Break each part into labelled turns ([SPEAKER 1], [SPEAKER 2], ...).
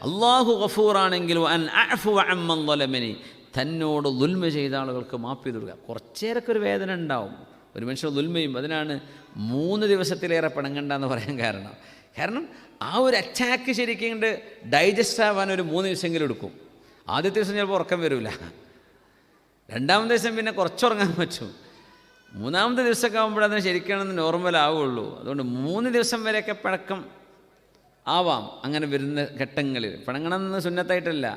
[SPEAKER 1] അള്ളാഹു ഗഫൂറാണെങ്കിൽ അൻ അഅഫു അമ്മൻ ളലമനി, തന്നോട് ദുൽമ ചെയ്ത ആളുകൾക്ക് മാപ്പ് ചെയ്ത് കൊടുക്കുക. കുറച്ചേരൊക്കെ ഒരു വേദന ഉണ്ടാവും, ഒരു മനുഷ്യൻ ദുൽമ ചെയ്യും. അതിനാണ് 3 ദിവസത്തിലേറെ പിണങ്ങണ്ടെന്ന് പറയാൻ കാരണം ആ ഒരു അറ്റാക്ക് ശരിക്കും കൊണ്ട് ഡൈജസ്റ്റ് ആവാൻ ഒരു 3 ദിവസമെങ്കിലും എടുക്കും. ആദ്യത്തെ ദിവസം ചിലപ്പോൾ ഉറക്കം വരില്ല, 2ാമത്തെ ദിവസം പിന്നെ കുറച്ചുറങ്ങാൻ പറ്റും, 3ാമത്തെ ദിവസമൊക്കെ ആകുമ്പോഴതിന് ശരിക്കും നോർമൽ ആവുള്ളൂ. അതുകൊണ്ട് 3 ദിവസം വരെയൊക്കെ പിണക്കം ആവാം. അങ്ങനെ വരുന്ന ഘട്ടങ്ങളിൽ പിണങ്ങണമെന്ന് സുന്നത്തായിട്ടല്ല,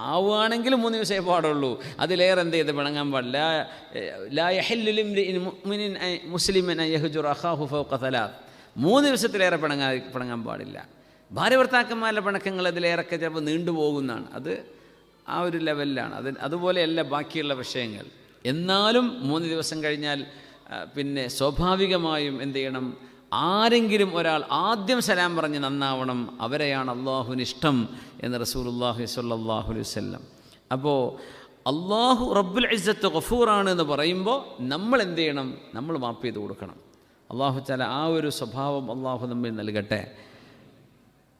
[SPEAKER 1] ആവുകയാണെങ്കിൽ 3 ദിവസമേ പാടുള്ളൂ. അതിലേറെ എന്ത് ചെയ്ത് പിണങ്ങാൻ പാടില്ല. ലാ യഹില്ലു ലിംറിഇൻ മുഅ്മിനിൻ മുസ്ലിമൻ അൻ യഹ്ജുറ അഖാഹു ഫൗഖ 3 3 ദിവസത്തിലേറെ പിണങ്ങാൻ പാടില്ല. ഭാര്യ ഭർത്താക്കന്മാരുടെ പിണക്കങ്ങൾ അതിലേറെയൊക്കെ ചിലപ്പോൾ നീണ്ടുപോകുന്നതാണ്. അത് ആ ഒരു ലെവലിലാണ്. അതുപോലെയല്ല ബാക്കിയുള്ള വിഷയങ്ങൾ. എന്നാലും 3 ദിവസം കഴിഞ്ഞാൽ പിന്നെ സ്വാഭാവികമായും എന്ത് ചെയ്യണം, ആരെങ്കിലും ഒരാൾ ആദ്യം സലാം പറഞ്ഞ് നന്നാവണം, അവരെയാണ് അള്ളാഹുവിന് ഇഷ്ടം എന്ന് റസൂലുള്ളാഹി സ്വല്ലല്ലാഹു അലൈഹി വസല്ലം. അപ്പോൾ അള്ളാഹു റബ്ബുൽ ഇസ്സത്ത് ഗഫൂറാണ് എന്ന് പറയുമ്പോൾ നമ്മൾ എന്ത് ചെയ്യണം, നമ്മൾ മാപ്പ് ചെയ്ത് കൊടുക്കണം. അള്ളാഹു തആല ആ ഒരു സ്വഭാവം അള്ളാഹു നമ്മിൽ നൽകട്ടെ.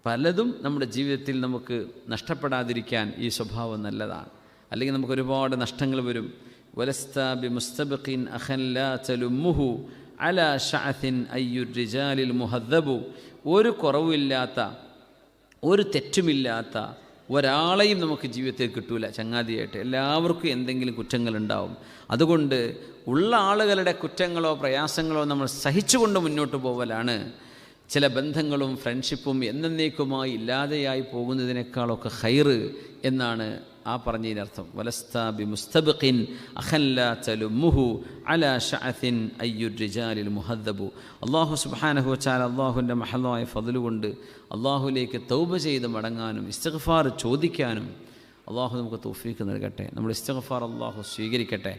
[SPEAKER 1] പലതും നമ്മുടെ ജീവിതത്തിൽ നമുക്ക് നഷ്ടപ്പെടാതിരിക്കാൻ ഈ സ്വഭാവം നല്ലതാണ്. അല്ലെങ്കിൽ നമുക്ക് ഒരുപാട് നഷ്ടങ്ങൾ വരും. വലസ്ത ബിമുസ്തബഖിൻ അഖൻ ലാ തലുമ്മുഹു അലാ ശഅസിൻ അയ്യുർ റിജാലിൽ മുഹദ്ദബു. ഒരു കുറവില്ലാത്ത, ഒരു തെറ്റുമില്ലാത്ത ഒരാളെയും നമുക്ക് ജീവിതത്തിൽ കിട്ടൂല ചങ്ങാതിയായിട്ട്. എല്ലാവർക്കും എന്തെങ്കിലും കുറ്റങ്ങളുണ്ടാവും. അതുകൊണ്ട് ഉള്ള ആളുകളുടെ കുറ്റങ്ങളോ പ്രയാസങ്ങളോ നമ്മൾ സഹിച്ചുകൊണ്ട് മുന്നോട്ട് പോവലാണ് ചില ബന്ധങ്ങളും ഫ്രണ്ട്ഷിപ്പും എന്നേക്കുമായി ഇല്ലാതെയായി പോകുന്നതിനേക്കാളൊക്കെ ഖൈറ് എന്നാണ് ആ പറഞ്ഞതിനർത്ഥം. വലസ്ത ബിമുസ്തബഖിൻ അഖൻ ലാ തലുമ്മുഹു അലാ ശഅസിൻ അയ്യുർ റിജാലിൽ മുഹദ്ദബു. അല്ലാഹു സുബ്ഹാനഹു വ തആല അല്ലാഹുവിൻ്റെ മഹലായ ഫദ്ല് കൊണ്ട് അല്ലാഹുവിലേക്ക് തൗബ ചെയ്ത് മടങ്ങാനും ഇസ്തിഗ്ഫാർ ചോദിക്കാനും അല്ലാഹു നമുക്ക് തൗഫീഖ് നൽകട്ടെ. നമ്മുടെ ഇസ്തിഗ്ഫാർ അല്ലാഹു സ്വീകരിക്കട്ടെ.